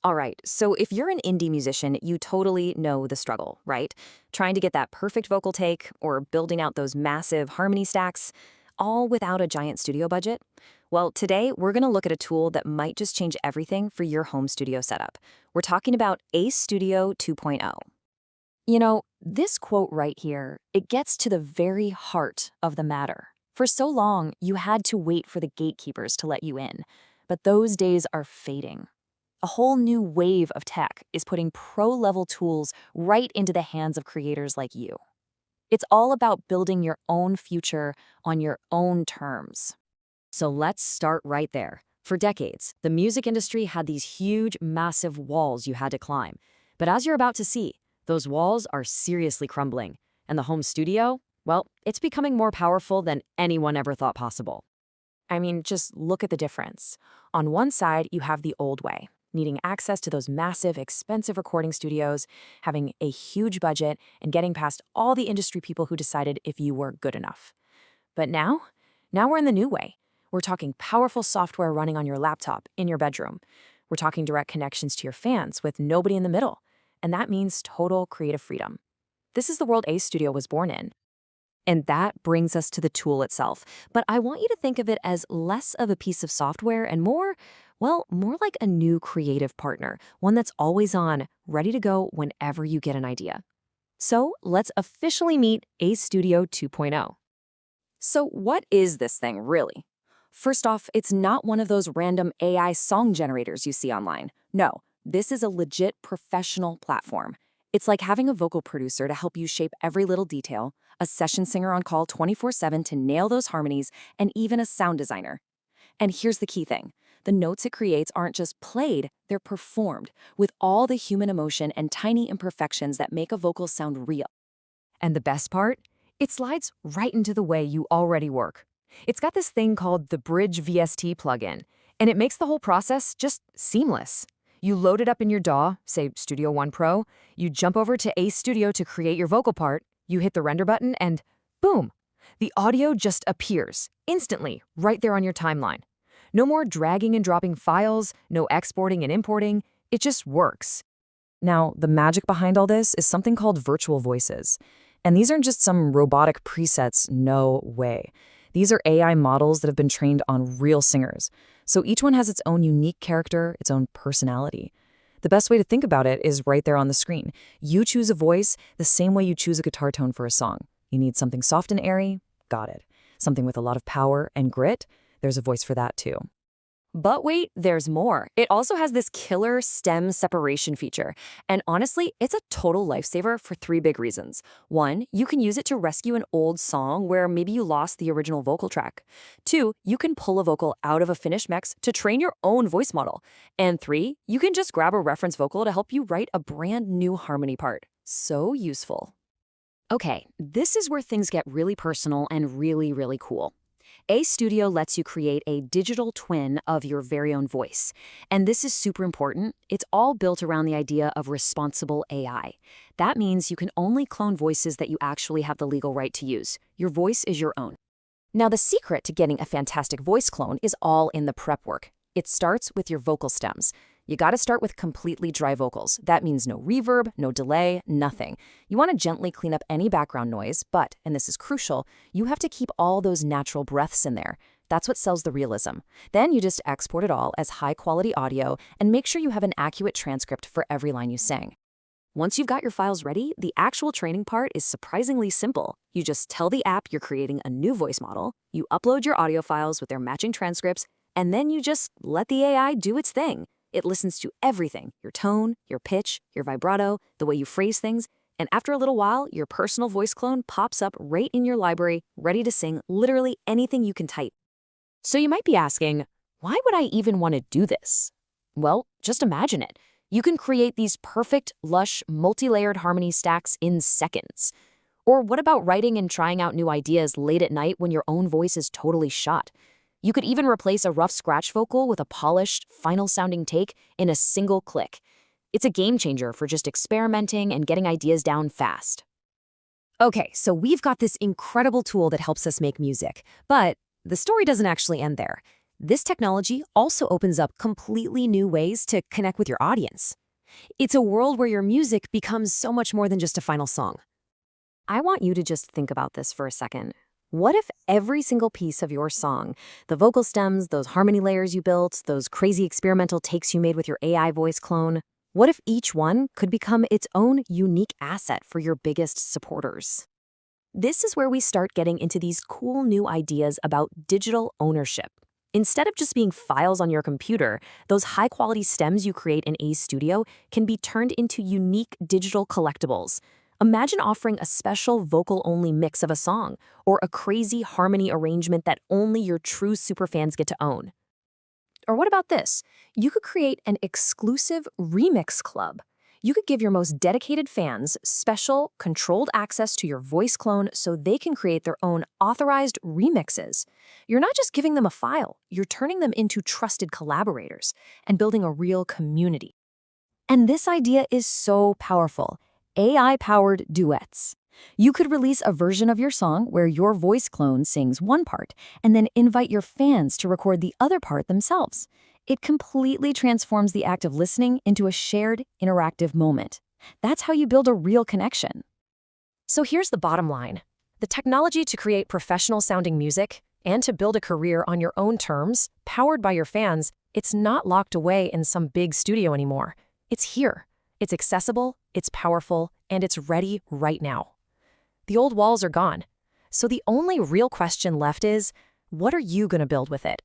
All right, so if you're an indie musician, you totally know the struggle, right? Trying to get that perfect vocal take or building out those massive harmony stacks, all without a giant studio budget. Well, today we're going to look at a tool that might just change everything for your home studio setup. We're talking about Ace Studio 2.0. This quote right here, it gets to the very heart of the matter. For so long, you had to wait for the gatekeepers to let you in, but those days are fading. A whole new wave of tech is putting pro-level tools right into the hands of creators like you. It's all about building your own future on your own terms. So let's start right there. For decades, the music industry had these huge, massive walls you had to climb. But as you're about to see, those walls are seriously crumbling. And the home studio, well, it's becoming more powerful than anyone ever thought possible. I mean, just look at the difference. On one side, you have the old way, needing access to those massive, expensive recording studios, having a huge budget, and getting past all the industry people who decided if you were good enough. But now we're in the new way. We're talking powerful software running on your laptop in your bedroom. We're talking direct connections to your fans with nobody in the middle. And that means total creative freedom. This is the world Ace Studio was born in. And that brings us to the tool itself. But I want you to think of it as less of a piece of software and more, well, more like a new creative partner, one that's always on, ready to go whenever you get an idea. So let's officially meet Ace Studio 2.0. So what is this thing, really? First off, it's not one of those random AI song generators you see online. No, this is a legit professional platform. It's like having a vocal producer to help you shape every little detail, a session singer on call 24/7 to nail those harmonies, and even a sound designer. And here's the key thing. The notes it creates aren't just played, they're performed, with all the human emotion and tiny imperfections that make a vocal sound real. And the best part? It slides right into the way you already work. It's got this thing called the Bridge VST plugin, and it makes the whole process just seamless. You load it up in your DAW, say Studio One Pro, you jump over to Ace Studio to create your vocal part, you hit the render button, and boom! The audio just appears, instantly, right there on your timeline. No more dragging and dropping files, no exporting and importing, it just works. Now, the magic behind all this is something called virtual voices. And these aren't just some robotic presets, no way. These are AI models that have been trained on real singers. So each one has its own unique character, its own personality. The best way to think about it is right there on the screen. You choose a voice the same way you choose a guitar tone for a song. You need something soft and airy? Got it. Something with a lot of power and grit? There's a voice for that too. But wait, there's more. It also has this killer stem separation feature. And honestly, it's a total lifesaver for three big reasons. One, you can use it to rescue an old song where maybe you lost the original vocal track. Two, you can pull a vocal out of a finished mix to train your own voice model. And three, you can just grab a reference vocal to help you write a brand new harmony part. So useful. Okay, this is where things get really personal and really, really cool. Ace Studio lets you create a digital twin of your very own voice. And this is super important. It's all built around the idea of responsible AI. That means you can only clone voices that you actually have the legal right to use. Your voice is your own. Now, the secret to getting a fantastic voice clone is all in the prep work. It starts with your vocal stems. You gotta start with completely dry vocals. That means no reverb, no delay, nothing. You wanna gently clean up any background noise, but, and this is crucial, you have to keep all those natural breaths in there. That's what sells the realism. Then you just export it all as high-quality audio and make sure you have an accurate transcript for every line you sing. Once you've got your files ready, the actual training part is surprisingly simple. You just tell the app you're creating a new voice model, you upload your audio files with their matching transcripts, and then you just let the AI do its thing. It listens to everything, your tone, your pitch, your vibrato, the way you phrase things, and after a little while, your personal voice clone pops up right in your library, ready to sing literally anything you can type. So you might be asking, why would I even want to do this? Well, just imagine it. You can create these perfect, lush, multi-layered harmony stacks in seconds. Or what about writing and trying out new ideas late at night when your own voice is totally shot? You could even replace a rough scratch vocal with a polished, final-sounding take in a single click. It's a game changer for just experimenting and getting ideas down fast. Okay, so we've got this incredible tool that helps us make music, but the story doesn't actually end there. This technology also opens up completely new ways to connect with your audience. It's a world where your music becomes so much more than just a final song. I want you to just think about this for a second. What if every single piece of your song, the vocal stems, those harmony layers you built, those crazy experimental takes you made with your AI voice clone, what if each one could become its own unique asset for your biggest supporters? This is where we start getting into these cool new ideas about digital ownership. Instead of just being files on your computer, those high-quality stems you create in A's Studio can be turned into unique digital collectibles. Imagine offering a special vocal-only mix of a song, or a crazy harmony arrangement that only your true superfans get to own. Or what about this? You could create an exclusive remix club. You could give your most dedicated fans special, controlled access to your voice clone so they can create their own authorized remixes. You're not just giving them a file, you're turning them into trusted collaborators and building a real community. And this idea is so powerful. AI-powered duets. You could release a version of your song where your voice clone sings one part and then invite your fans to record the other part themselves. It completely transforms the act of listening into a shared, interactive moment. That's how you build a real connection. So here's the bottom line. The technology to create professional-sounding music and to build a career on your own terms, powered by your fans, it's not locked away in some big studio anymore. It's here. It's accessible, it's powerful, and it's ready right now. The old walls are gone. So the only real question left is, what are you going to build with it?